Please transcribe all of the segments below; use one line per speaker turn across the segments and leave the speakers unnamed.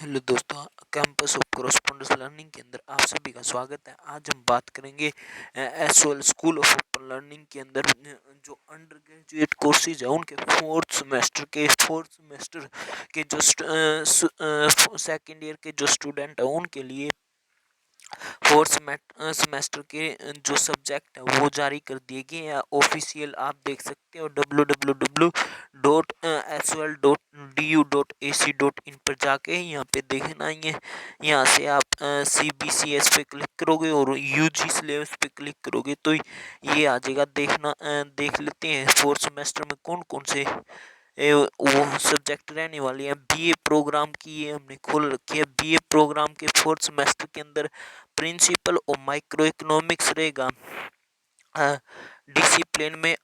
Hello दोस्तों, campus of correspondence learning के अंदर आप सभी का स्वागत है। आज हम बात करेंगे SOL school of open learning के अंदर जो अंडर ग्रेजुएट कोर्सेज है उनके फोर्थ सेमेस्टर के जो सेकेंड ईयर के जो स्टूडेंट है उनके लिए फोर्थ सेमेस्टर के जो सब्जेक्ट है वो जारी कर दिए गए हैं। ऑफिशियल आप देख सकते हो www.sol.du.ac.in पर जाके यहाँ पे देखना ही है। यहाँ से आप CBCS पे क्लिक करोगे और यूजी सिलेबस पे क्लिक करोगे तो ये आ जाएगा। देख लेते हैं फोर्थ सेमेस्टर में कौन कौन से वो सब्जेक्ट रहने वाली है। बीए प्रोग्राम की ये हमने खोल रखी है। बीए प्रोग्राम के फोर्थ सेमेस्टर के अंदर प्रिंसिपल और माइक्रो इकोनॉमिक्स रहेगा। डिसिप्लिन में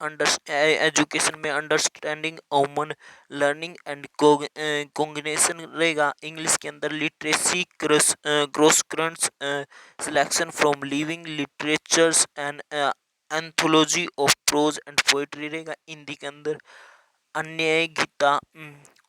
एजुकेशन में understanding human learning and cognition रहेगा। इंग्लिश के अंदर literacy cross currents selection from living literatures and anthology of pros and poetry रहेगा। हिंदी के अंदर अन्याय गीता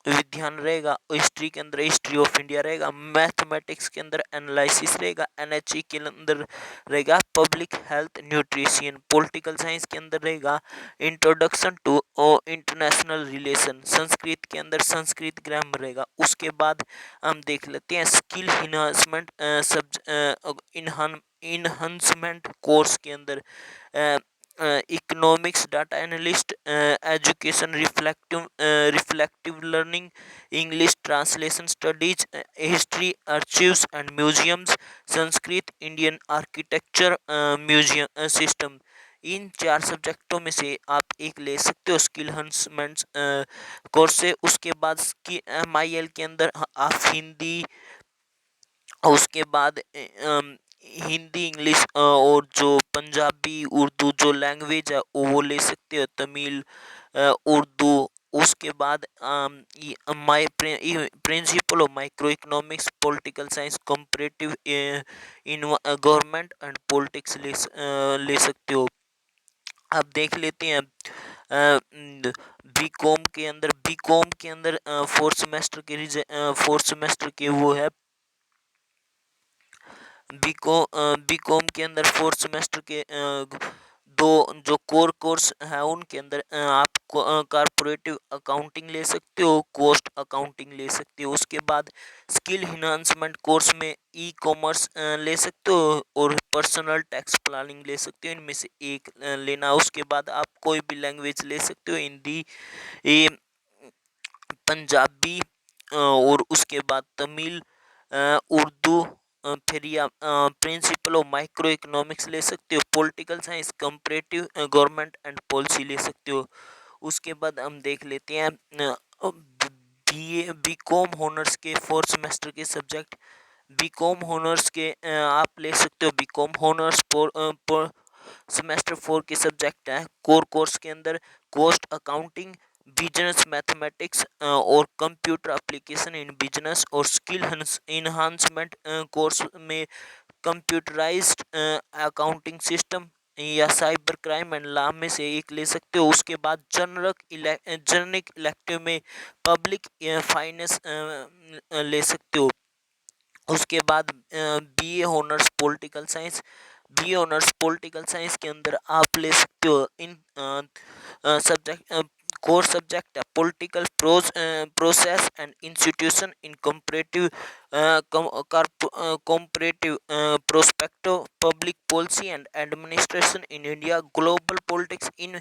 विज्ञान रहेगा। हिस्ट्री के अंदर हिस्ट्री ऑफ इंडिया रहेगा। मैथमेटिक्स के अंदर एनालिसिस रहेगा। एनएचई के अंदर रहेगा public health nutrition. Political science के अंदर रहेगा introduction to international relation. Sanskrit के अंदर संस्कृत ग्रामर रहेगा। उसके बाद हम देख लेते हैं स्किल इन्हांसमेंट इन्हांसमेंट कोर्स के अंदर economics data analyst education reflective learning English translation studies history archives and museums Sanskrit Indian architecture museum system. इन 4 सब्जेक्टों में से आप एक ले सकते हो स्किल एनहांसमेंट कोर्स से। उसके बाद MIL के अंदर आप हिंदी, उसके बाद हिंदी इंग्लिश और जो पंजाबी उर्दू जो लैंग्वेज है वो ले सकते हो। तमिल उर्दू। उसके बाद my principle of microeconomics political science comparative in government and politics ले सकते हो। अब देख लेते हैं बी कॉम के अंदर फोर्थ सेमेस्टर के वो है। बी कॉम के अंदर फोर्थ सेमेस्टर के दो जो कोर कोर्स है उनके अंदर आप कारपोरेटिव अकाउंटिंग ले सकते हो, कॉस्ट अकाउंटिंग ले सकते हो। उसके बाद स्किल इन्हांसमेंट कोर्स में ई कॉमर्स ले सकते हो और पर्सनल टैक्स प्लानिंग ले सकते हो। इनमें से एक लेना। उसके बाद आप कोई भी लैंग्वेज ले सकते हो, हिंदी, ये पंजाबी और उसके बाद तमिल, उर्दू। फिर या प्रिंसिपल ऑफ माइक्रो इकोनॉमिक्स ले सकते हो। Political science comparative government and policy ले सकते हो। उसके बाद हम देख लेते हैं बी कॉम हॉनर्स के फोर्थ सेमेस्टर के सब्जेक्ट। बी कॉम हॉनर्स के आप ले सकते हो। बी कॉम हॉनर्स सेमेस्टर 4 के सब्जेक्ट है। कोर कोर्स के अंदर कॉस्ट अकाउंटिंग, बिजनेस मैथमेटिक्स और कंप्यूटर एप्लीकेशन इन बिजनेस और स्किल इन्हांसमेंट कोर्स में कंप्यूटराइज्ड अकाउंटिंग सिस्टम या साइबर क्राइम एंड लॉ में से एक ले सकते हो। उसके बाद जनरिक इलेक्टिव में पब्लिक फाइनेंस ले सकते हो। उसके बाद बी ऑनर्स पॉलिटिकल साइंस के अंदर आप ले सकते हो इन सब्जेक्ट कोर सब्जेक्ट है political process and institution in comparative prospective public policy and administration in India global politics. इन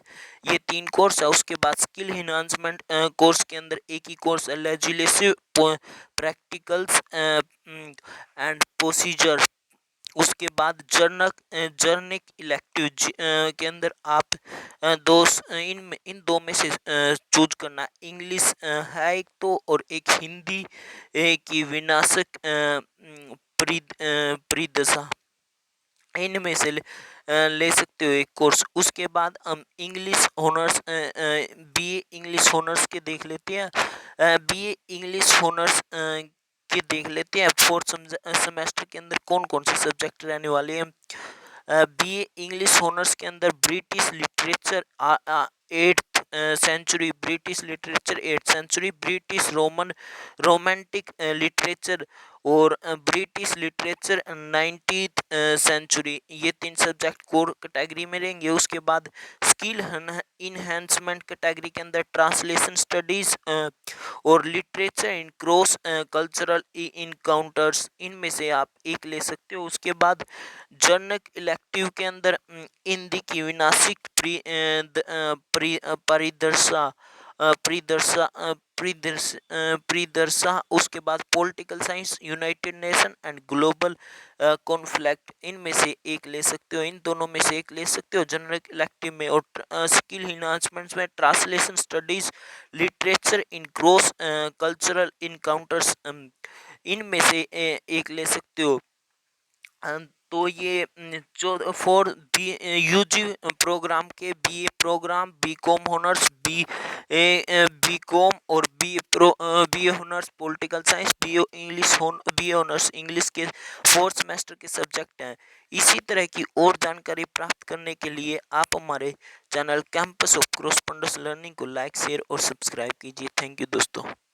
ये 3 कोर्स है। उसके बाद स्किल इन्हांसमेंट कोर्स के अंदर एक ही कोर्स है लेजिस्लेटिव प्रैक्टिकल्स एंड प्रोसीजर। उसके बाद जर्निक इलेक्टिव के अंदर आप इन दो में से चूज करना। इंग्लिश है एक तो और एक हिंदी की विनाशक परिदशा। इनमें से ले सकते हो एक कोर्स। उसके बाद हम English honours BA English honours के देख लेते हैं। बीए इंग्लिश ऑनर्स के देख लेते हैं फोर्थ सेमेस्टर के अंदर कौन कौन से सब्जेक्ट रहने वाले हैं। बीए इंग्लिश ऑनर्स के अंदर British literature eighth century British literature, 8th century British romantic literature, और ब्रिटिश लिटरेचर 19th सेंचुरी। ये 3 सब्जेक्ट कोर कैटेगरी में रहेंगे। उसके बाद स्किल इनहेंसमेंट कैटेगरी के अंदर ट्रांसलेशन स्टडीज और literature in cross cultural encounters, इनमें से आप एक ले सकते हो। उसके बाद जर्नल इलेक्टिव के अंदर हिंदी की विनाशिक परिदर्शा परिदर्शा, उसके बाद political science, United nation and global conflict, इनमें से एक ले सकते हो। इन दोनों में से एक ले सकते हो जनरल इलेक्टिव में। और स्किल इनहांसमेंट्स में translation studies, literature in cross cultural encounters, इनमें से एक ले सकते हो। तो ये जो फॉर बी यूजी प्रोग्राम के BA program, BCom honours, BCom और BA honours political science, BA honours English के 4th सेमेस्टर के सब्जेक्ट हैं। इसी तरह की और जानकारी प्राप्त करने के लिए आप हमारे channel campus of correspondence learning को लाइक, शेयर और सब्सक्राइब कीजिए। थैंक यू दोस्तों।